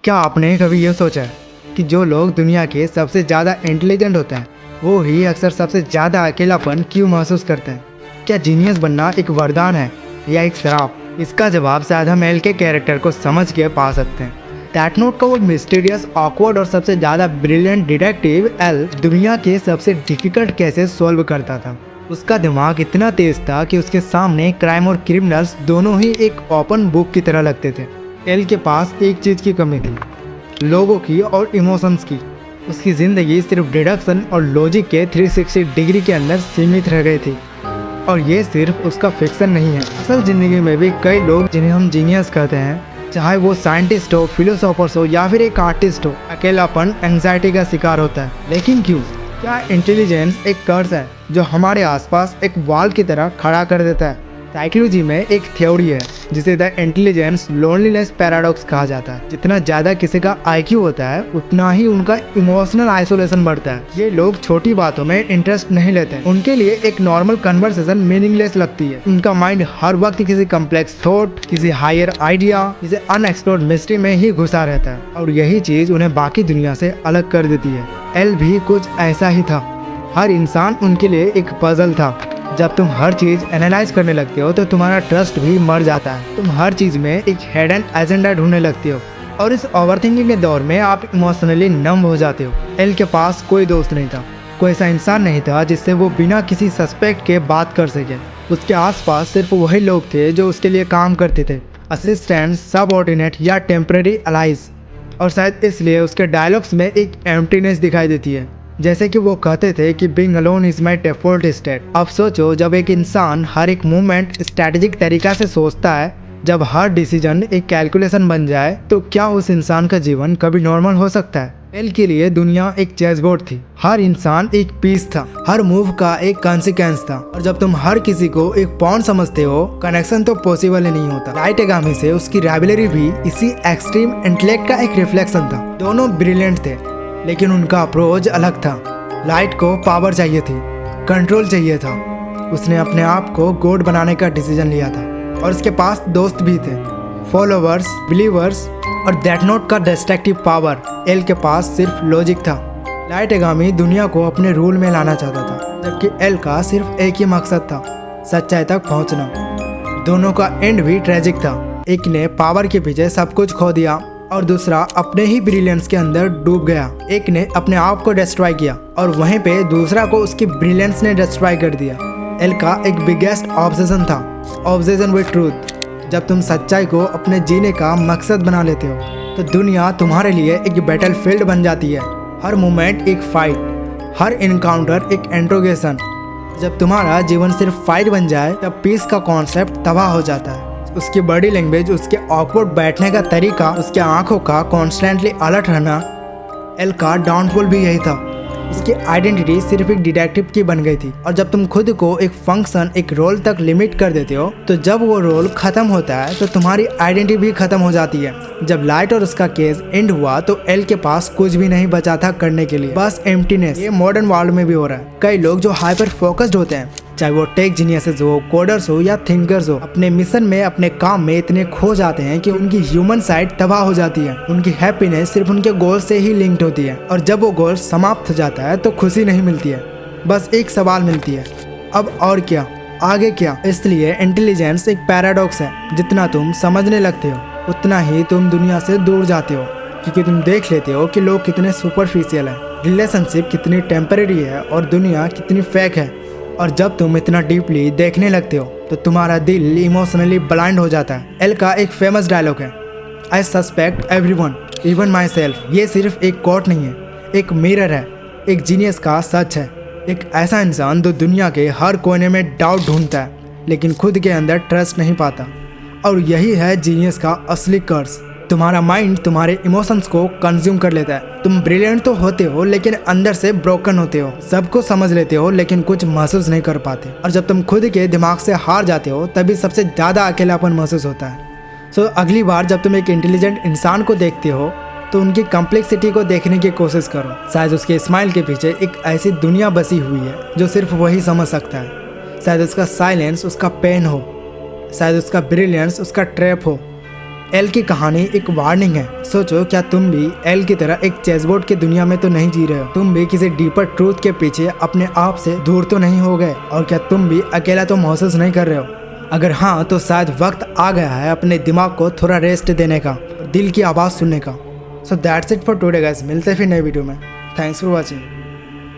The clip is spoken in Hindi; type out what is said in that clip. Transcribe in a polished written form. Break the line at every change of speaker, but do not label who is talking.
क्या आपने कभी ये सोचा है कि जो लोग दुनिया के सबसे ज़्यादा इंटेलिजेंट होते हैं वो ही अक्सर सबसे ज़्यादा अकेलापन क्यों महसूस करते हैं? क्या जीनियस बनना एक वरदान है या एक श्राप? इसका जवाब शायद हम एल के कैरेक्टर को समझ के पा सकते हैं। डेथ नोट का वो मिस्टीरियस, ऑकवर्ड और सबसे ज़्यादा ब्रिलियंट डिटेक्टिव एल दुनिया के सबसे डिफिकल्ट केसेस सॉल्व करता था। उसका दिमाग इतना तेज था कि उसके सामने क्राइम और क्रिमिनल्स दोनों ही एक ओपन बुक की तरह लगते थे। एल के पास एक चीज़ की कमी थी, लोगों की और इमोशंस की। उसकी ज़िंदगी सिर्फ डिडक्शन और लॉजिक के 360 डिग्री के अंदर सीमित रह गई थी। और ये सिर्फ उसका फिक्सन नहीं है, असल ज़िंदगी में भी कई लोग जिन्हें हम जीनियस कहते हैं, चाहे वो साइंटिस्ट हो, फिलोसोफर्स हो या फिर एक आर्टिस्ट हो, अकेलापन, एंग्जाइटी का शिकार होता है। लेकिन क्यों? क्या इंटेलिजेंस एक कर्स है जो हमारे आसपास एक वॉल की तरह खड़ा कर देता है? साइकोलॉजी में एक थ्योरी है जिसे द इंटेलिजेंस लोनलीनेस पैराडॉक्स कहा जाता है। जितना ज़्यादा किसी का आईक्यू होता है उतना ही उनका इमोशनल आइसोलेशन बढ़ता है। ये लोग छोटी बातों में इंटरेस्ट नहीं लेते। उनके लिए एक नॉर्मल कन्वर्सेशन मीनिंगलेस लगती है। उनका माइंड हर वक्त किसी कम्प्लेक्स थॉट, किसी हायर आइडिया, किसी अनएक्सप्लोर्ड मिस्ट्री में ही घुसा रहता है और यही चीज़ उन्हें बाकी दुनिया से अलग कर देती है। एल भी कुछ ऐसा ही था। हर इंसान उनके लिए एक पजल था। जब तुम हर चीज़ एनालाइज करने लगते हो तो तुम्हारा ट्रस्ट भी मर जाता है। तुम हर चीज़ में एक हिडन एजेंडा ढूंढने लगते हो और इस ओवरथिंकिंग के दौर में आप इमोशनली नम हो जाते हो। एल के पास कोई दोस्त नहीं था, कोई ऐसा इंसान नहीं था जिससे वो बिना किसी सस्पेक्ट के बात कर सके। उसके आसपास सिर्फ वही लोग थे जो उसके लिए काम करते थे, असिस्टेंट, सबऑर्डिनेट या टेम्पररी अलाइज। और शायद इसलिए उसके डायलॉग्स में एक एम्प्टीनेस दिखाई देती है, जैसे कि वो कहते थे कि being alone is my default state. अब सोचो, जब एक इंसान हर एक मूवमेंट स्ट्रैटेजिक तरीका से सोचता है, जब हर डिसीजन एक कैलकुलेशन बन जाए, तो क्या उस इंसान का जीवन कभी नॉर्मल हो सकता है? एल के लिए दुनिया एक चेसबोर्ड थी। हर इंसान एक पीस था, हर मूव का एक कॉन्सिक्वेंस था। और जब तुम हर किसी को एक पॉन समझते हो, कनेक्शन तो पॉसिबल ही नहीं होता। लाइट एगामी से उसकी राइवलरी भी इसी एक्सट्रीम इंटेलेक्ट का एक रिफ्लेक्शन था। दोनों ब्रिलियंट थे लेकिन उनका अप्रोच अलग था। लाइट को पावर चाहिए थी, कंट्रोल चाहिए था। उसने अपने आप को गॉड बनाने का डिसीजन लिया था और उसके पास दोस्त भी थे, फॉलोवर्स, बिलीवर्स और डेथ नोट का डिस्ट्रक्टिव पावर। एल के पास सिर्फ लॉजिक था। लाइट एगामी दुनिया को अपने रूल में लाना चाहता था, जबकि एल का सिर्फ एक ही मकसद था, सच्चाई तक पहुंचना। दोनों का एंड भी ट्रेजिक था। एक ने पावर के पीछे सब कुछ खो दिया और दूसरा अपने ही ब्रिलियंस के अंदर डूब गया। एक ने अपने आप को डिस्ट्रॉय किया और वहीं पे दूसरा को उसकी ब्रिलियंस ने डिस्ट्रॉय कर दिया। एल का एक बिगेस्ट ऑब्सेशन था, ऑब्सेशन विद ट्रूथ। जब तुम सच्चाई को अपने जीने का मकसद बना लेते हो तो दुनिया तुम्हारे लिए एक बैटल फील्ड बन जाती है। हर मोमेंट एक फाइट, हर इनकाउंटर एक इंट्रोगेशन। जब तुम्हारा जीवन सिर्फ फाइट बन जाए तब पीस का कॉन्सेप्ट तबाह हो जाता है। उसकी बॉडी लैंग्वेज, उसके ऑकवर्ड बैठने का तरीका, उसके आंखों का कॉन्स्टेंटली अलर्ट रहना, एल का डाउनफॉल भी यही था। उसकी आइडेंटिटी सिर्फ एक डिटेक्टिव की बन गई थी। और जब तुम खुद को एक फंक्शन, एक रोल तक लिमिट कर देते हो, तो जब वो रोल खत्म होता है तो तुम्हारी आइडेंटिटी भी खत्म हो जाती है। जब लाइट और उसका केस एंड हुआ तो एल के पास कुछ भी नहीं बचा था करने के लिए, बस एम्प्टीनेस। ये मॉडर्न वर्ल्ड में भी हो रहा है। कई लोग जो हाइपर फोकस्ड होते हैं, चाहे वो टेक जीनियसेस हो, कोडर्स हो या थिंकर्स हो, अपने मिशन में, अपने काम में इतने खो जाते हैं कि उनकी ह्यूमन साइड तबाह हो जाती है। उनकी हैप्पीनेस सिर्फ उनके गोल से ही लिंक्ड होती है और जब वो गोल समाप्त हो जाता है तो खुशी नहीं मिलती है, बस एक सवाल मिलती है, अब और क्या, आगे क्या? इसलिए इंटेलिजेंस एक पैराडॉक्स है। जितना तुम समझने लगते हो उतना ही तुम दुनिया से दूर जाते हो, क्योंकि तुम देख लेते हो कि लोग कितने सुपरफिशियल हैं, रिलेशनशिप कितनी टेम्परेरी है और दुनिया कितनी फेक है। और जब तुम इतना डीपली देखने लगते हो तो तुम्हारा दिल इमोशनली ब्लाइंड हो जाता है। एल का एक फेमस डायलॉग है, आई suspect everyone even my self. ये सिर्फ एक कोट नहीं है, एक मिरर है, एक जीनियस का सच है। एक ऐसा इंसान जो दुनिया के हर कोने में डाउट ढूंढता है लेकिन खुद के अंदर ट्रस्ट नहीं पाता। और यही है जीनियस का असली कर्स। तुम्हारा माइंड तुम्हारे इमोशंस को कंज्यूम कर लेता है। तुम ब्रिलियंट तो होते हो लेकिन अंदर से ब्रोकन होते हो। सबको समझ लेते हो लेकिन कुछ महसूस नहीं कर पाते। और जब तुम खुद के दिमाग से हार जाते हो तभी सबसे ज़्यादा अकेलापन महसूस होता है। सो अगली बार जब तुम एक इंटेलिजेंट इंसान को देखते हो तो उनकी कॉम्प्लेक्सिटी को देखने की कोशिश करो। शायद उसके स्माइल के पीछे एक ऐसी दुनिया बसी हुई है जो सिर्फ वही समझ सकता है। शायद उसका साइलेंस उसका पेन हो, शायद उसका ब्रिलियंस उसका ट्रैप हो, एल की कहानी एक वार्निंग है। सोचो, क्या तुम भी एल की तरह एक चेसबोर्ड की दुनिया में तो नहीं जी रहे हो? तुम भी किसी डीपर ट्रूथ के पीछे अपने आप से दूर तो नहीं हो गए? और क्या तुम भी अकेला तो महसूस नहीं कर रहे हो? अगर हाँ, तो शायद वक्त आ गया है अपने दिमाग को थोड़ा रेस्ट देने का, दिल की आवाज़ सुनने का। So that's it for today guys. मिलते हैं फिर नए वीडियो में। Thanks for watching.